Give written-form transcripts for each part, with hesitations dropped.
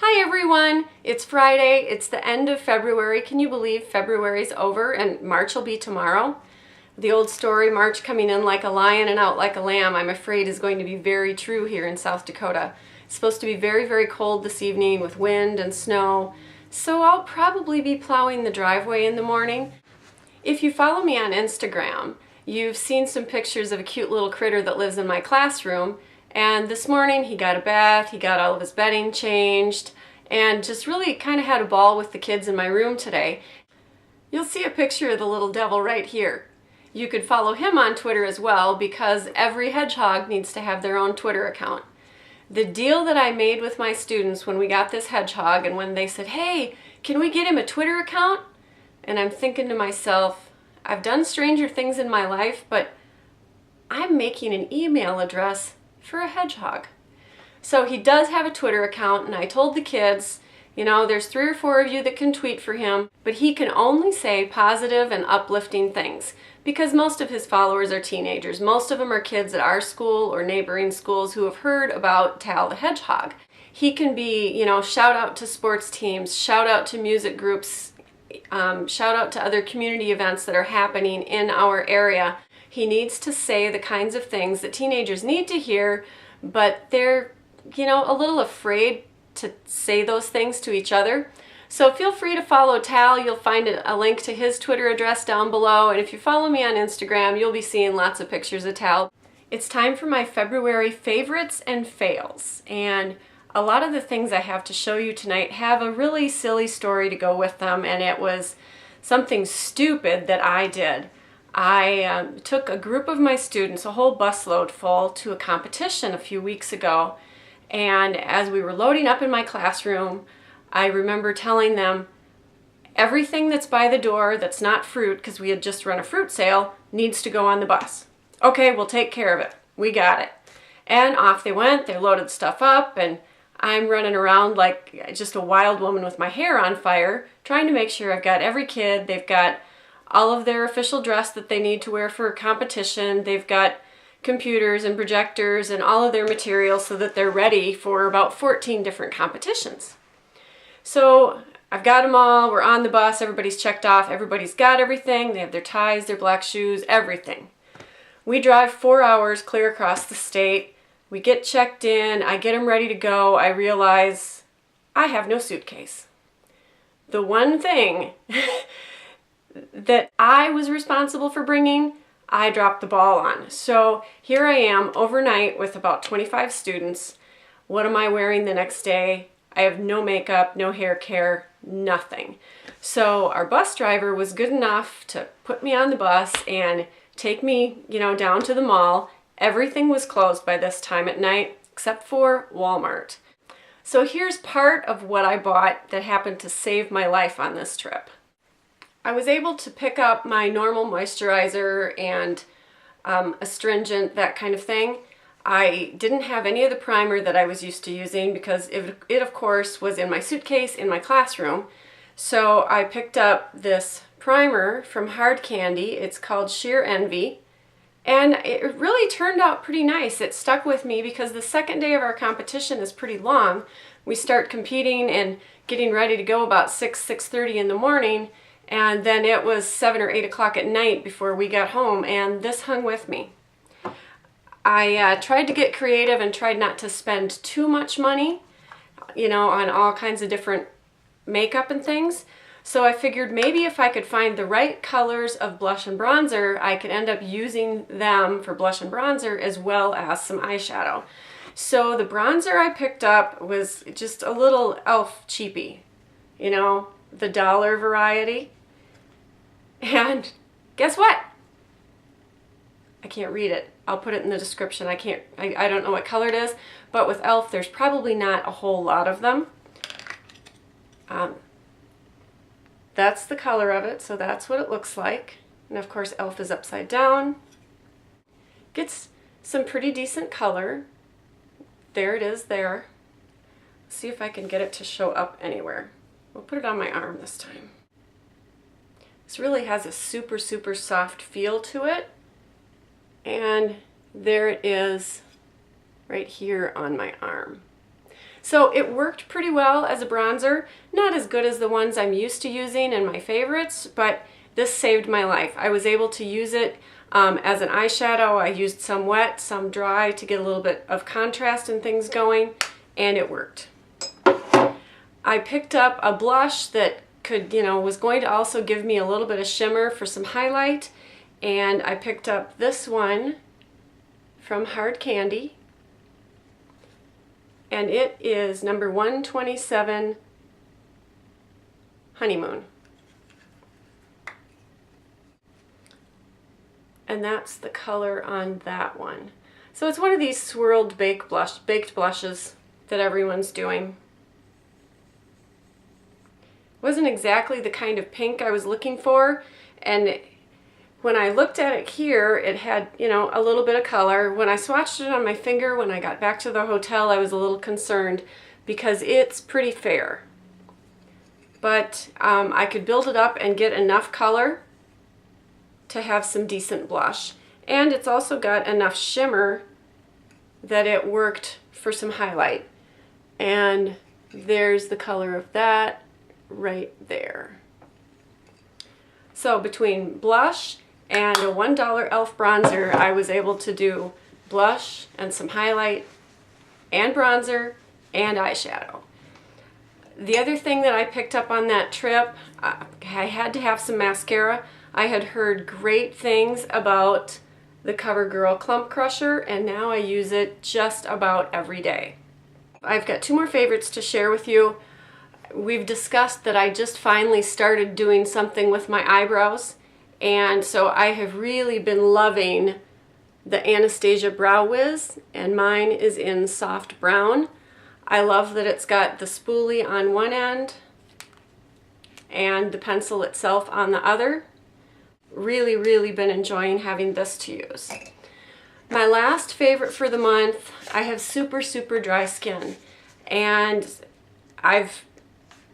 Hi everyone! It's Friday, it's the end of February. Can you believe February's over and March will be tomorrow? The old story, March coming in like a lion and out like a lamb, I'm afraid is going to be very true here in South Dakota. It's supposed to be very, very cold this evening with wind and snow, so I'll probably be plowing the driveway in the morning. If you follow me on Instagram, you've seen some pictures of a cute little critter that lives in my classroom. And this morning he got a bath, he got all of his bedding changed, and just really kind of had a ball with the kids in my room today. You'll see a picture of the little devil right here. You could follow him on Twitter as well because every hedgehog needs to have their own Twitter account. The deal that I made with my students when we got this hedgehog and when they said, "Hey, can we get him a Twitter account?" And I'm thinking to myself, I've done stranger things in my life, but I'm making an email address for a hedgehog. So he does have a Twitter account, and I told the kids, you know, there's 3 or 4 of you that can tweet for him, but he can only say positive and uplifting things because most of his followers are teenagers. Most of them are kids at our school or neighboring schools who have heard about Tal the Hedgehog. He can be, you know, shout out to sports teams, shout out to music groups, shout out to other community events that are happening in our area. He needs to say the kinds of things that teenagers need to hear, but they're, you know, a little afraid to say those things to each other. So feel free to follow Tal. You'll find a link to his Twitter address down below. And if you follow me on Instagram, you'll be seeing lots of pictures of Tal. It's time for my February favorites and fails. And a lot of the things I have to show you tonight have a really silly story to go with them. And it was something stupid that I did. I took a group of my students, a whole busload full, to a competition a few weeks ago. And as we were loading up in my classroom, I remember telling them, everything that's by the door that's not fruit, because we had just run a fruit sale, needs to go on the bus. Okay, we'll take care of it. We got it. And off they went. They loaded stuff up, and I'm running around like just a wild woman with my hair on fire, trying to make sure I've got every kid. They've got all of their official dress that they need to wear for a competition. They've got computers and projectors and all of their materials so that they're ready for about 14 different competitions. So I've got them all. We're on the bus. Everybody's checked off. Everybody's got everything. They have their ties, their black shoes, everything. We drive 4 hours clear across the state. We get checked in. I get them ready to go. I realize I have no suitcase. The one thing that I was responsible for bringing, I dropped the ball on. So here I am overnight with about 25 students. What am I wearing the next day? I have no makeup, no hair care, nothing. So our bus driver was good enough to put me on the bus and take me, you know, down to the mall. Everything was closed by this time at night except for Walmart. So here's part of what I bought that happened to save my life on this trip. I was able to pick up my normal moisturizer and astringent, that kind of thing. I didn't have any of the primer that I was used to using because it of course was in my suitcase in my classroom. So I picked up this primer from Hard Candy. It's called Sheer Envy. And it really turned out pretty nice. It stuck with me because the second day of our competition is pretty long. We start competing and getting ready to go about 6:30 in the morning. And then it was 7 or 8 o'clock at night before we got home, and this hung with me. I tried to get creative and tried not to spend too much money, you know, on all kinds of different makeup and things. So I figured maybe if I could find the right colors of blush and bronzer, I could end up using them for blush and bronzer as well as some eyeshadow. So the bronzer I picked up was just a little e.l.f. cheapie, you know, the dollar variety. And guess what? I can't read it. I'll put it in the description. I don't know what color it is, but with e.l.f. there's probably not a whole lot of them. That's the color of it, so that's what it looks like. And of course e.l.f. is upside down. Gets some pretty decent color. There it is there. Let's see if I can get it to show up anywhere. We'll put it on my arm this time. This really has a super, super soft feel to it. And there it is right here on my arm. So it worked pretty well as a bronzer, not as good as the ones I'm used to using and my favorites, but this saved my life. I was able to use it as an eyeshadow. I used some wet, some dry to get a little bit of contrast and things going, and it worked. I picked up a blush that could, was going to also give me a little bit of shimmer for some highlight, and I picked up this one from Hard Candy, and it is number 127 Honeymoon. And that's the color on that one. So it's one of these swirled baked blushes that everyone's doing. Wasn't exactly the kind of pink I was looking for, and when I looked at it here, it had, a little bit of color. When I swatched it on my finger when I got back to the hotel, I was a little concerned because it's pretty fair. But I could build it up and get enough color to have some decent blush. And it's also got enough shimmer that it worked for some highlight. And there's the color of that right there. So between blush and a $1 e.l.f. bronzer, I was able to do blush and some highlight and bronzer and eyeshadow. The other thing that I picked up on that trip, I had to have some mascara. I had heard great things about the Covergirl Clump Crusher, and now I use it just about every day. I've got two more favorites to share with you. We've discussed that I just finally started doing something with my eyebrows, and so I have really been loving the Anastasia Brow Wiz, and mine is in soft brown. I love that it's got the spoolie on one end and the pencil itself on the other. Really, really been enjoying having this to use. My last favorite for the month, I have super, super dry skin, and I've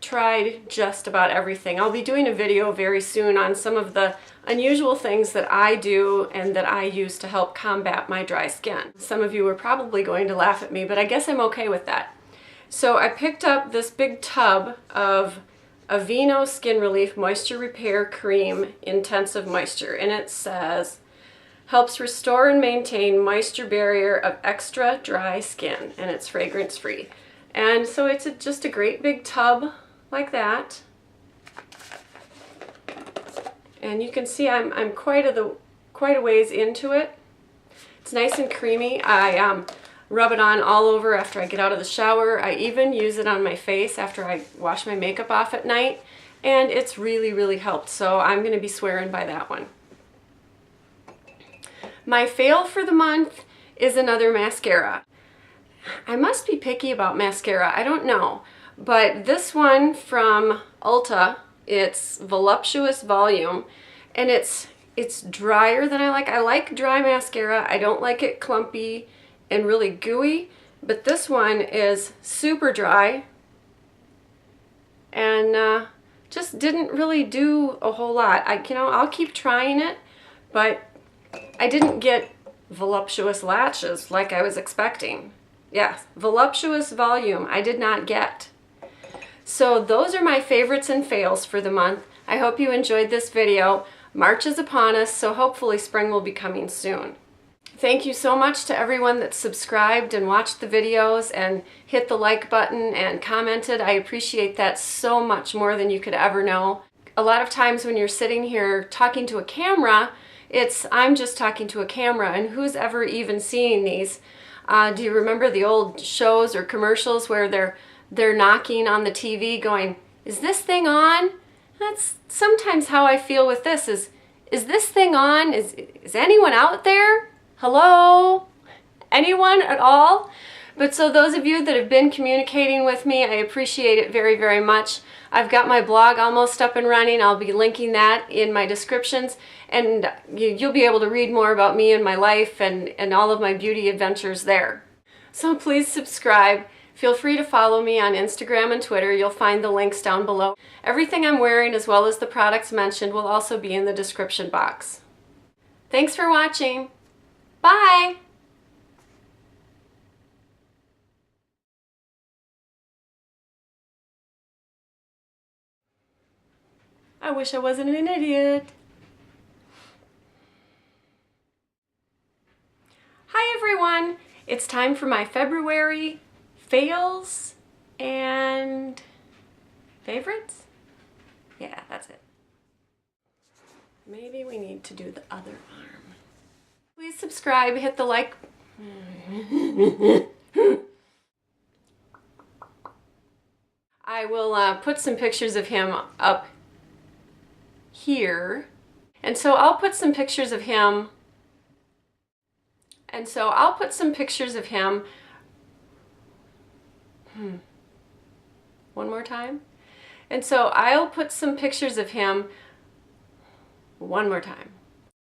tried just about everything. I'll be doing a video very soon on some of the unusual things that I do and that I use to help combat my dry skin. Some of you are probably going to laugh at me, but I guess I'm okay with that. So I picked up this big tub of Aveeno Skin Relief Moisture Repair Cream Intensive Moisture, and it says, helps restore and maintain moisture barrier of extra dry skin, and it's fragrance free. And so it's just a great big tub like that. And you can see I'm quite a ways into it. It's nice and creamy. I rub it on all over after I get out of the shower. I even use it on my face after I wash my makeup off at night, and it's really, really helped. So I'm going to be swearing by that one. My fail for the month is another mascara. I must be picky about mascara, I don't know. But this one from Ulta, it's Voluptuous Volume, and it's drier than I like. I like dry mascara. I don't like it clumpy and really gooey, but this one is super dry and just didn't really do a whole lot. I'll keep trying it, but I didn't get voluptuous lashes like I was expecting. Yes, Voluptuous Volume I did not get. So those are my favorites and fails for the month. I hope you enjoyed this video. March is upon us, so hopefully spring will be coming soon. Thank you so much to everyone that subscribed and watched the videos and hit the like button and commented. I appreciate that so much more than you could ever know. A lot of times when you're sitting here talking to a camera, I'm just talking to a camera, and who's ever even seeing these? Do you remember the old shows or commercials where they're knocking on the TV going, is this thing on? That's sometimes how I feel with this. Is this thing on? Is anyone out there? Hello? Anyone at all? But so those of you that have been communicating with me, I appreciate it very, very much. I've got my blog almost up and running. I'll be linking that in my descriptions, and you'll be able to read more about me and my life and all of my beauty adventures there. So please subscribe. Feel free to follow me on Instagram and Twitter. You'll find the links down below. Everything I'm wearing, as well as the products mentioned, will also be in the description box. Thanks for watching. Bye! I wish I wasn't an idiot. Hi everyone! It's time for my February fails and favorites? Yeah, that's it. Maybe we need to do the other arm. Please subscribe, hit the like. I will put some pictures of him up here. And so I'll put some pictures of him. One more time. And so I'll put some pictures of him one more time.